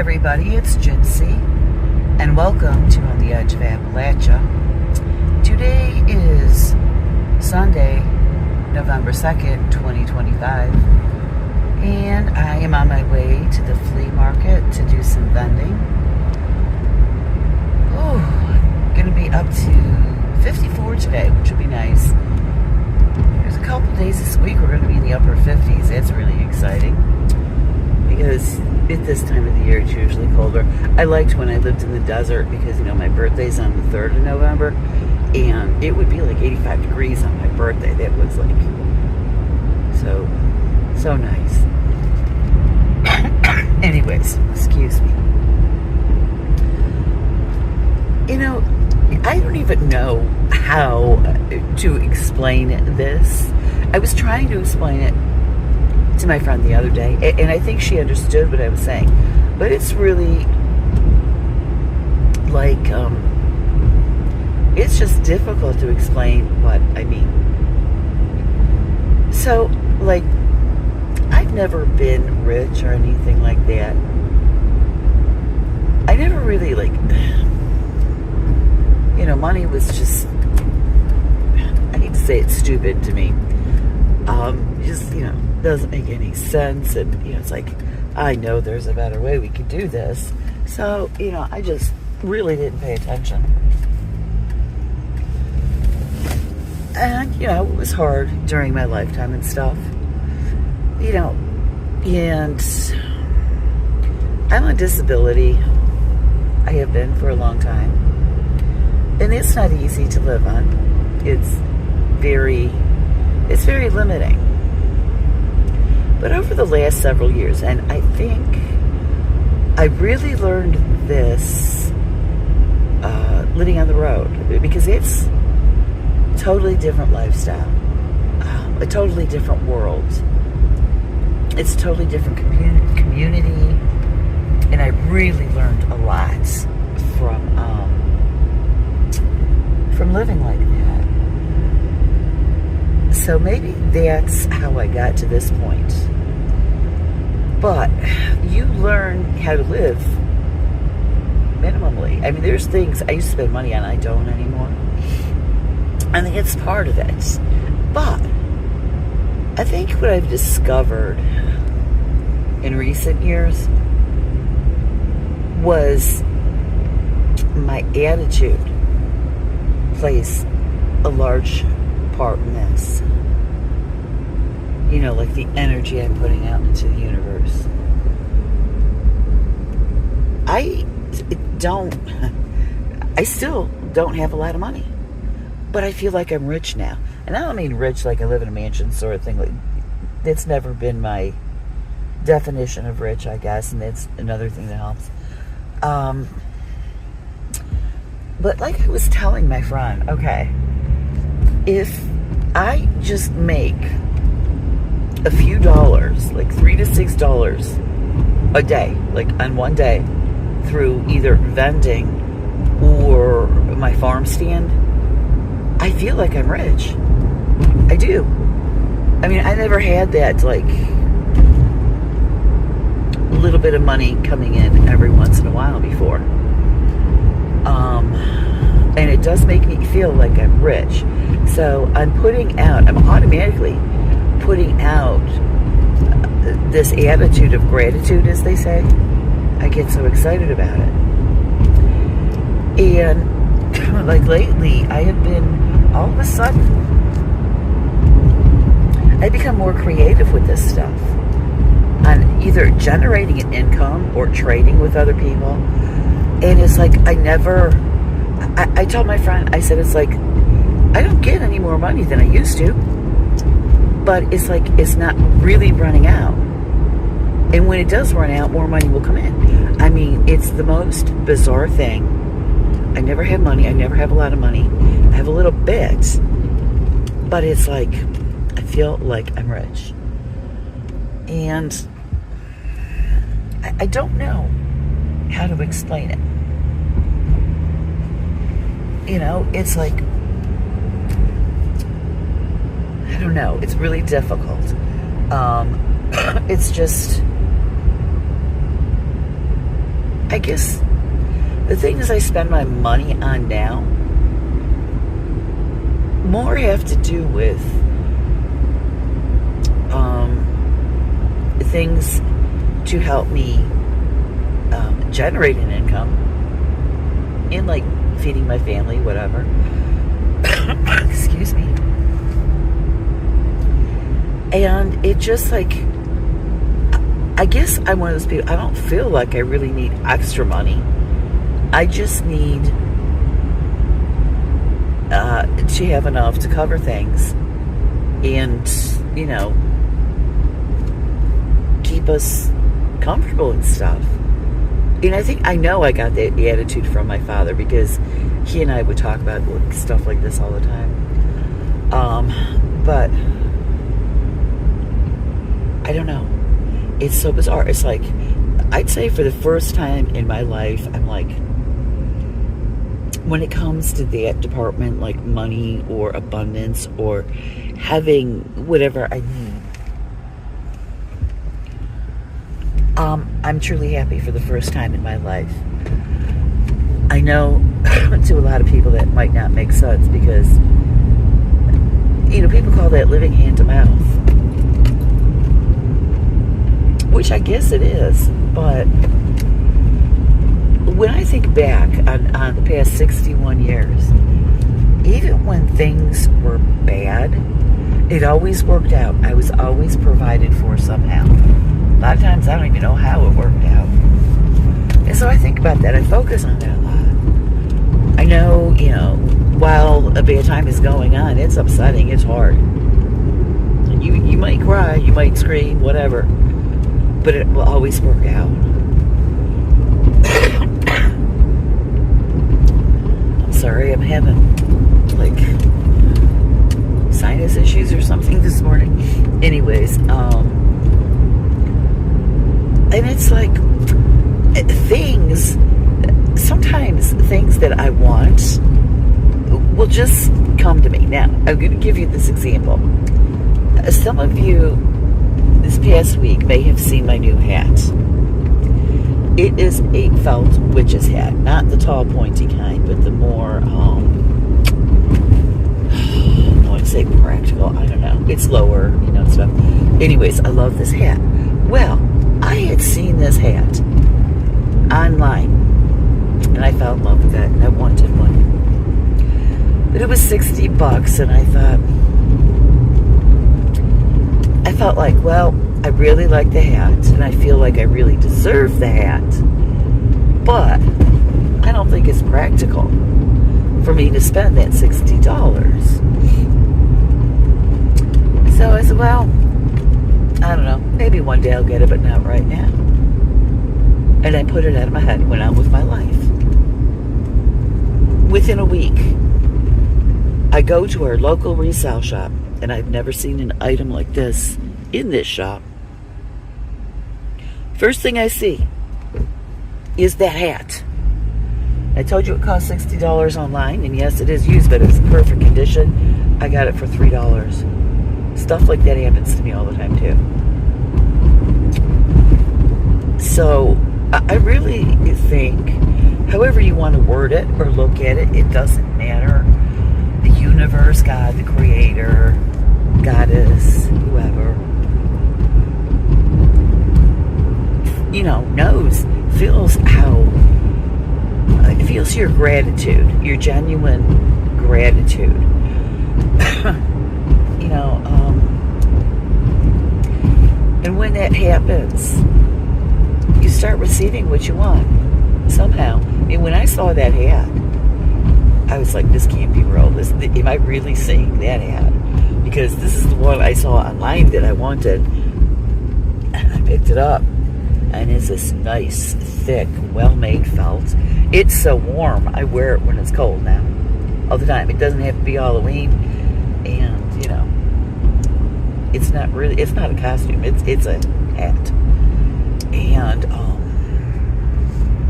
everybody, it's Jitsi, and welcome to On the Edge of Appalachia. Today is Sunday, November 2nd, 2025, and I am on my way to the flea market to do some vending. Oh, going to be up to 54 today, which will be nice. There's a couple days this week we're going to be in the upper 50s. That's really exciting, because at this time of the year it's usually colder. I liked when I lived in the desert because, my birthday's on the 3rd of November, and it would be like 85 degrees on my birthday. That was like so nice. Anyways, excuse me. I don't even know how to explain this. I was trying to explain it to my friend the other day, and I think she understood what I was saying, but it's really like it's just difficult to explain what I mean. So, like, I've never been rich or anything like that. I never really, money was just, I hate to say it's stupid to me. Doesn't make any sense, and it's like, I know there's a better way we could do this. So, I just really didn't pay attention. And, it was hard during my lifetime and stuff. And I'm on disability. I have been for a long time. And it's not easy to live on. It's very limiting. But over the last several years, and I think I really learned this living on the road, because it's a totally different lifestyle, a totally different world. It's a totally different community, and I really learned a lot from living like that. So maybe that's how I got to this point. But you learn how to live minimally. I mean, there's things I used to spend money on I don't anymore. I think it's part of it. But I think what I've discovered in recent years was my attitude plays a large part in this. Like the energy I'm putting out into the universe. I still don't have a lot of money, but I feel like I'm rich now. And I don't mean rich like I live in a mansion sort of thing. Like, that's never been my definition of rich, I guess, and that's another thing that helps. But like I was telling my friend, okay, if I just make a few dollars, like $3 to $6 a day, like on one day, through either vending or my farm stand, I feel like I'm rich. I do. I mean, I never had that, like, little bit of money coming in every once in a while before. And it does make me feel like I'm rich. So I'm automatically putting out this attitude of gratitude, as they say. I get so excited about it. And like lately, I have been, all of a sudden, I become more creative with this stuff, on either generating an income or trading with other people. And it's like, I told my friend, I said, it's like, I don't get any more money than I used to, but it's like, it's not really running out. And when it does run out, more money will come in. I mean, it's the most bizarre thing. I never have money. I never have a lot of money. I have a little bit, but it's like, I feel like I'm rich. And I don't know how to explain it. It's like, I don't know. It's really difficult. It's just, I guess the things I spend my money on now more have to do with things to help me generate an income in like feeding my family, whatever. Excuse me. And it just like, I guess I'm one of those people, I don't feel like I really need extra money. I just need to have enough to cover things and, you know, keep us comfortable and stuff. And I know I got that attitude from my father, because he and I would talk about stuff like this all the time. But I don't know. It's so bizarre. It's like, I'd say for the first time in my life, I'm like, when it comes to that department, like money or abundance or having whatever I need, I'm truly happy for the first time in my life. I know to a lot of people that might not make sense, because, you know, people call that living hand to mouth, which I guess it is. But when I think back on the past 61 years, even when things were bad, it always worked out. I was always provided for somehow. A lot of times I don't even know how it worked out. And so I think about that. I focus on that a lot. I know, you know, while a bad time is going on, it's upsetting, it's hard. You might cry, you might scream, whatever, but it will always work out. I'm sorry, I'm having like sinus issues or something this morning. Anyways, and it's like sometimes things that I want will just come to me. Now, I'm going to give you this example. Some of you this past week may have seen my new hat. It is a felt witch's hat, not the tall pointy kind, but the more, I want to say practical, I don't know. It's lower, you know, stuff. Anyways, I love this hat. Well, I had seen this hat online, and I fell in love with it, and I wanted one. But it was $60, and I felt like, well, I really like the hat, and I feel like I really deserve the hat, but I don't think it's practical for me to spend that $60. So I said, well, I don't know, maybe one day I'll get it, but not right now. And I put it out of my head and went on with my life. Within a week, I go to our local resale shop, and I've never seen an item like this in this shop. First thing I see is that hat. I told you it cost $60 online, and yes, it is used, but it's in perfect condition. I got it for $3. Stuff like that happens to me all the time too. So I really think, however you want to word it or look at it, it doesn't matter. The universe, God, the creator, goddess, whoever, you know, feels your gratitude, your genuine gratitude. You know, and when that happens, you start receiving what you want somehow. And when I saw that hat, I was like, this can't be real. Am I really seeing that hat? Because this is the one I saw online that I wanted. And I picked it up. And it's this nice, thick, well-made felt. It's so warm. I wear it when it's cold now. All the time. It doesn't have to be Halloween. And, you know, it's not a costume. It's a hat. And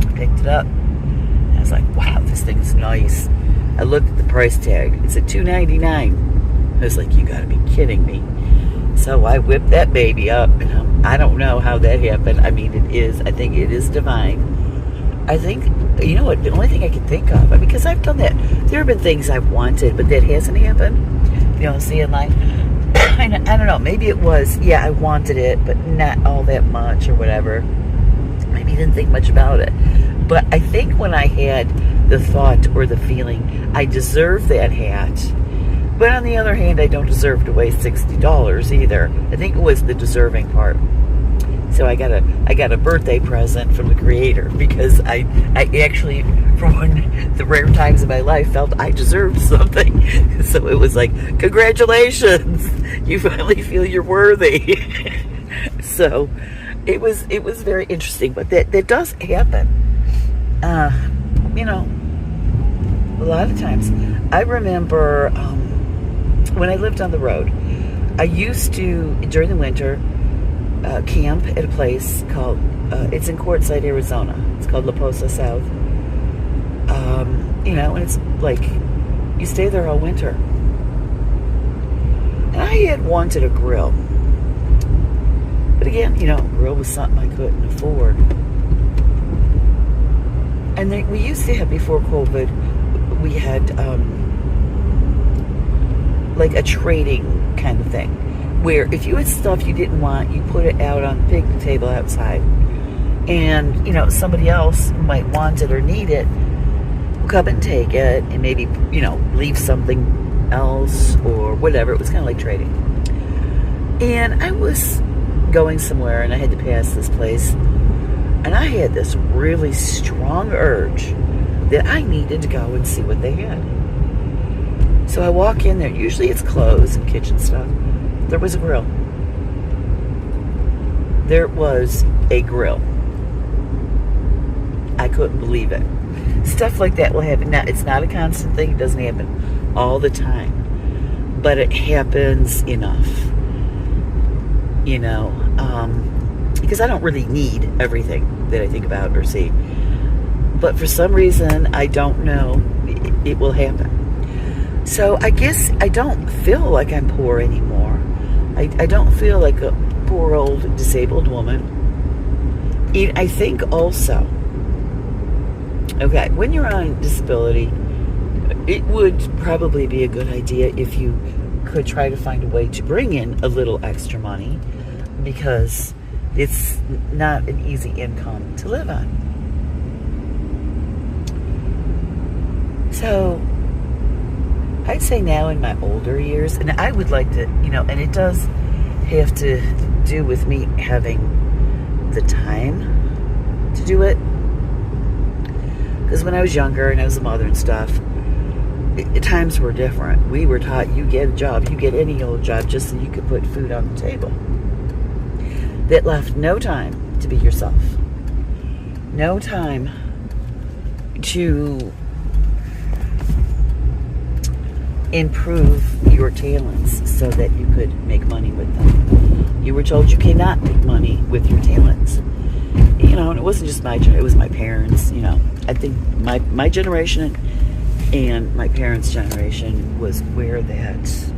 I picked it up. And I was like, wow, this thing's nice. I looked at the price tag. It's at $2.99. I was like, you gotta be kidding me. So I whipped that baby up, and I don't know how that happened. I mean, I think it is divine. I think, you know what, the only thing I can think of, because I've done that. There have been things I've wanted, but that hasn't happened. You know, see in life. I don't know, maybe it was, yeah, I wanted it, but not all that much or whatever. Maybe didn't think much about it. But I think when I had the thought or the feeling, I deserve that hat. But on the other hand, I don't deserve to waste $60 either. I think it was the deserving part. So I got a birthday present from the Creator, because I actually, for one, the rare times in my life, felt I deserved something. So it was like, congratulations, you finally feel you're worthy. So it was very interesting, but that does happen. You know, a lot of times. I remember when I lived on the road, I used to, during the winter, camp at a place called, it's in Quartzsite, Arizona. It's called La Posa South. You know, and it's like, you stay there all winter. And I had wanted a grill. But again, you know, a grill was something I couldn't afford. And we used to have, before COVID, we had like a trading kind of thing, where if you had stuff you didn't want, you put it out on the picnic table outside, and you know, somebody else who might want it or need it will come and take it, and maybe, you know, leave something else or whatever. It was kind of like trading. And I was going somewhere, and I had to pass this place, and I had this really strong urge that I needed to go and see what they had. So I walk in there. Usually it's clothes and kitchen stuff. There was a grill. There was a grill. I couldn't believe it. Stuff like that will happen. Now, it's not a constant thing. It doesn't happen all the time. But it happens enough. You know, because I don't really need everything that I think about or see. But for some reason, I don't know, it will happen. So I guess I don't feel like I'm poor anymore. I don't feel like a poor old disabled woman. I think also, okay, when you're on disability, it would probably be a good idea if you could try to find a way to bring in a little extra money, because it's not an easy income to live on. So I'd say now in my older years, and I would like to, you know, and it does have to do with me having the time to do it. Because when I was younger and I was a mother and stuff, times were different. We were taught, you get a job, you get any old job just so you could put food on the table. That left no time to be yourself. No time to improve your talents so that you could make money with them. You were told you cannot make money with your talents. You know, and it wasn't just my generation, it was my parents, you know. I think my generation and my parents' generation was where that,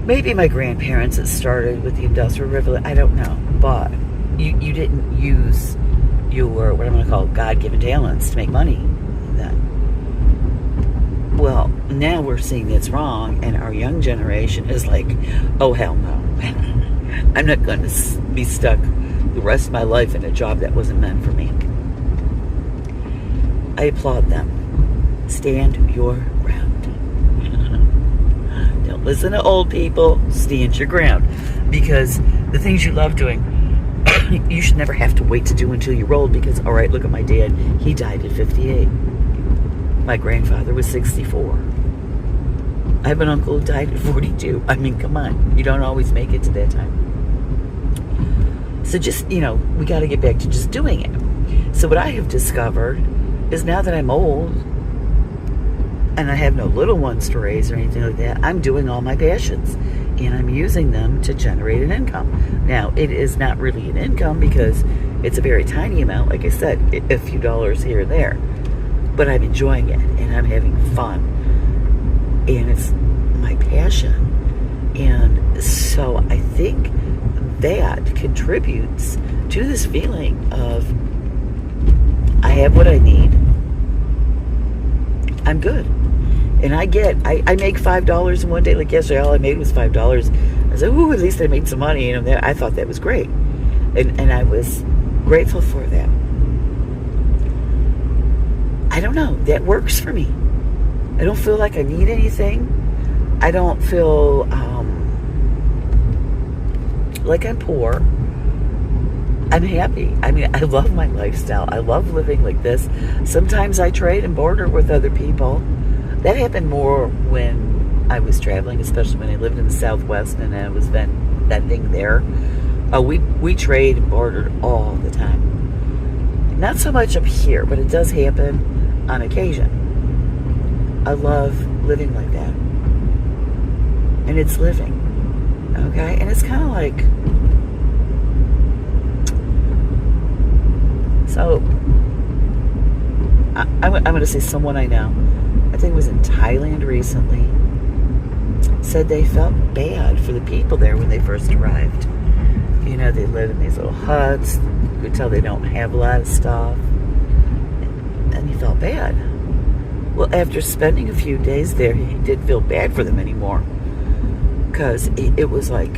maybe my grandparents, it started with the Industrial Revolution, I don't know, but you didn't use your, what I'm going to call, God-given talents to make money then. Well, now we're seeing that's wrong, and our young generation is like, oh, hell no. I'm not going to be stuck the rest of my life in a job that wasn't meant for me. I applaud them. Stand your ground. Don't listen to old people. Stand your ground. Because the things you love doing, you should never have to wait to do until you're old, because, all right, look at my dad. He died at 58. My grandfather was 64. I have an uncle who died at 42. I mean, come on. You don't always make it to that time. So just, you know, we got to get back to just doing it. So what I have discovered is, now that I'm old and I have no little ones to raise or anything like that, I'm doing all my passions and I'm using them to generate an income. Now, it is not really an income because it's a very tiny amount, like I said, a few dollars here and there. But I'm enjoying it and I'm having fun. And it's my passion. And so I think that contributes to this feeling of have what I need, I'm good. And I make $5 in one day. Like yesterday, all I made was $5. I said, ooh, at least I made some money. You know, I thought that was great. And I was grateful for that. I don't know. That works for me. I don't feel like I need anything. I don't feel like I'm poor. I'm happy. I mean, I love my lifestyle. I love living like this. Sometimes I trade and barter with other people. That happened more when I was traveling, especially when I lived in the Southwest and I was vending there. We trade and bartered all the time. Not so much up here, but it does happen on occasion. I love living like that. And it's living. Okay? And it's kind of like... So, I'm going to say someone I know, I think it was in Thailand recently, said they felt bad for the people there when they first arrived. You know, they live in these little huts. You could tell they don't have a lot of stuff. And he felt bad. Well, after spending a few days there, he didn't feel bad for them anymore. Because it was like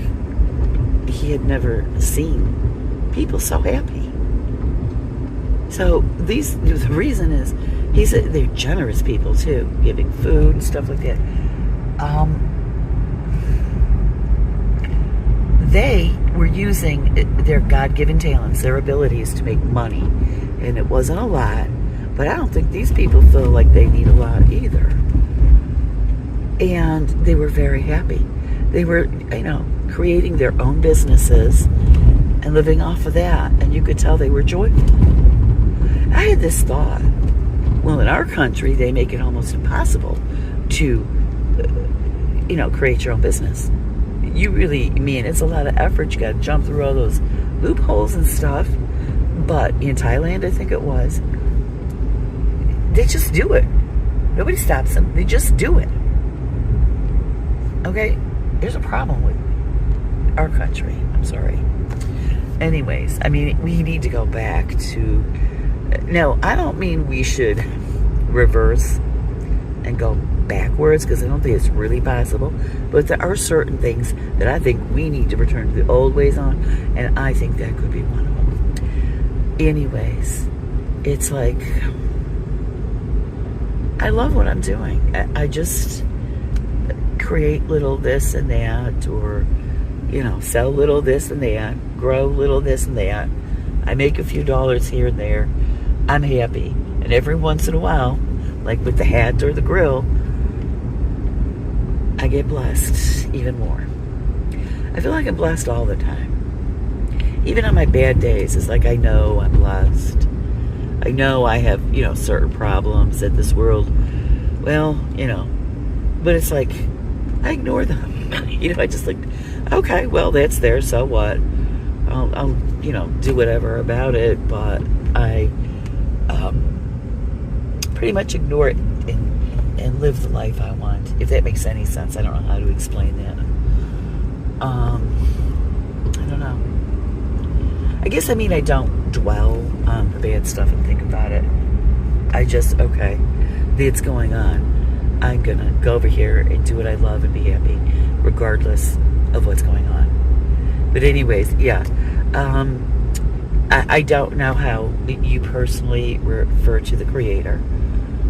he had never seen people so happy. So the reason is, he said they're generous people too, giving food and stuff like that. They were using their God-given talents, their abilities to make money, and it wasn't a lot. But I don't think these people feel like they need a lot either. And they were very happy. They were, creating their own businesses and living off of that, and you could tell they were joyful. I had this thought, well, in our country, they make it almost impossible to, create your own business. It's a lot of effort. You got to jump through all those loopholes and stuff. But in Thailand, I think it was, they just do it. Nobody stops them. They just do it. Okay? There's a problem with our country. I'm sorry. Anyways, we need to go back to... No, I don't mean we should reverse and go backwards, because I don't think it's really possible. But there are certain things that I think we need to return to the old ways on, and I think that could be one of them. Anyways, it's like, I love what I'm doing. I just create little this and that, or, sell little this and that, grow little this and that. I make a few dollars here and there. I'm happy. And every once in a while, like with the hat or the grill, I get blessed even more. I feel like I'm blessed all the time. Even on my bad days, it's like I know I'm blessed. I know I have, certain problems that this world, but it's like, I ignore them. I just like, okay, well, that's there, so what? I'll do whatever about it, but I pretty much ignore it and live the life I want, if that makes any sense. I don't know how to explain that. I don't know. I guess I don't dwell on the bad stuff and think about it. I just, okay, it's going on. I'm gonna go over here and do what I love and be happy, regardless of what's going on. But anyways, yeah. I don't know how you personally refer to the Creator.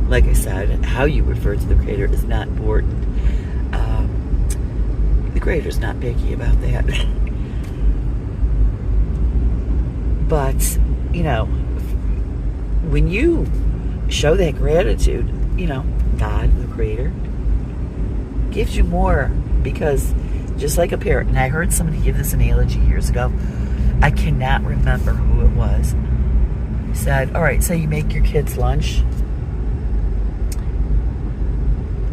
Like I said, how you refer to the Creator is not important. The Creator's not picky about that. But, when you show that gratitude, God, the Creator, gives you more. Because just like a parent, and I heard somebody give this analogy years ago, I cannot remember who it was. He said, all right, so you make your kids lunch.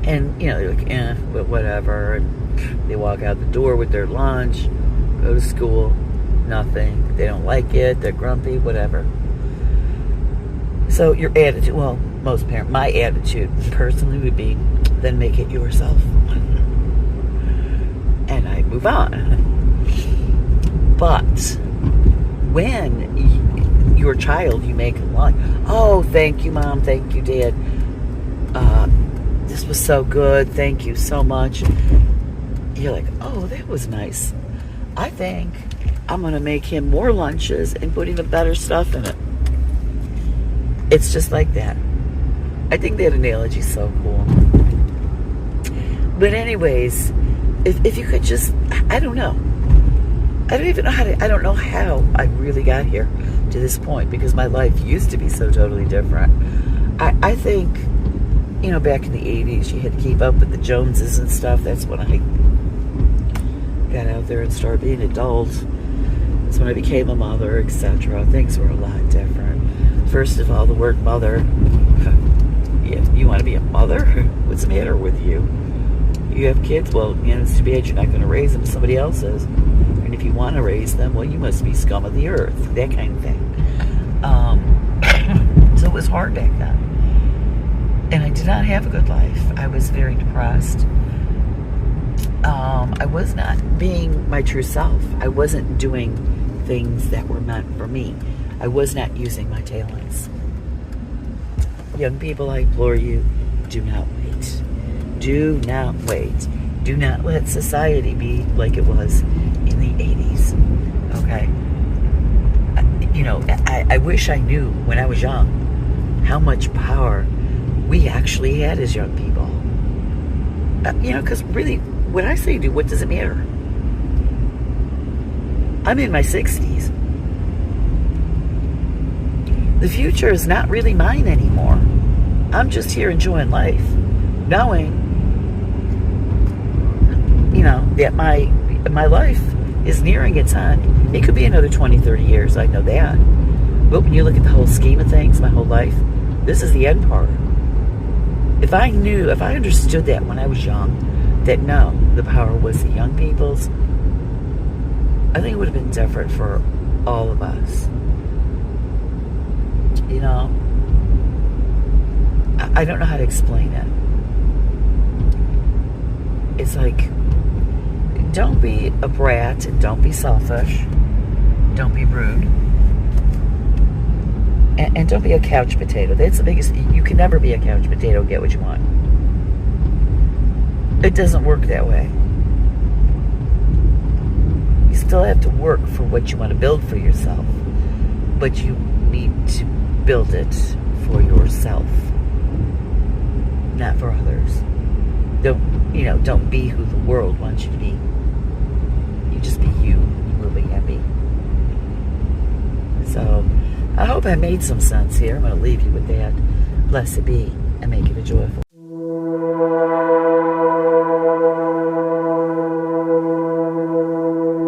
And, they're like, but whatever. And they walk out the door with their lunch, go to school, nothing. They don't like it, they're grumpy, whatever. So your attitude, well, my attitude personally would be, then make it yourself. And I move on. But when your child, you make lunch. Oh, thank you, Mom. Thank you, Dad. This was so good. Thank you so much. You're like, oh, that was nice. I think I'm going to make him more lunches and put even better stuff in it. It's just like that. I think that analogy is so cool. But anyways, if you could just, I don't know. I don't even know I don't know how I really got here to this point, because my life used to be so totally different. I think, you know, back in the 80s, you had to keep up with the Joneses and stuff. That's when I got out there and started being an adult. That's when I became a mother, etc. Things were a lot different. First of all, the word mother. You want to be a mother? What's the matter with you? You have kids? Well, you know, it's too bad you're not going to raise them. Somebody else is. And if you want to raise them, well, you must be scum of the earth. That kind of thing. So it was hard back then. And I did not have a good life. I was very depressed. I was not being my true self. I wasn't doing things that were meant for me. I was not using my talents. Young people, I implore you, do not wait. Do not wait. Do not let society be like it was in the 80s. Okay? You know, I wish I knew when I was young how much power we actually had as young people. You know, because really, when I say do, what does it matter? I'm in my 60s. The future is not really mine anymore. I'm just here enjoying life, knowing, you know, that my life is nearing its end. It could be another 20, 30 years, I know that. But when you look at the whole scheme of things, my whole life, this is the end part. If I understood that when I was young, that no, the power was the young people's, I think it would have been different for all of us. You know, I don't know how to explain it. It's like, don't be a brat and don't be selfish. Don't be rude. And don't be a couch potato. That's the biggest. You can never be a couch potato and get what you want. It doesn't work that way. You still have to work for what you want to build for yourself. But you need to build it for yourself, not for others. Don't be who the world wants you to be. You just be you. You will be happy. So, I hope I made some sense here. I'm going to leave you with that. Blessed be, and make it a joyful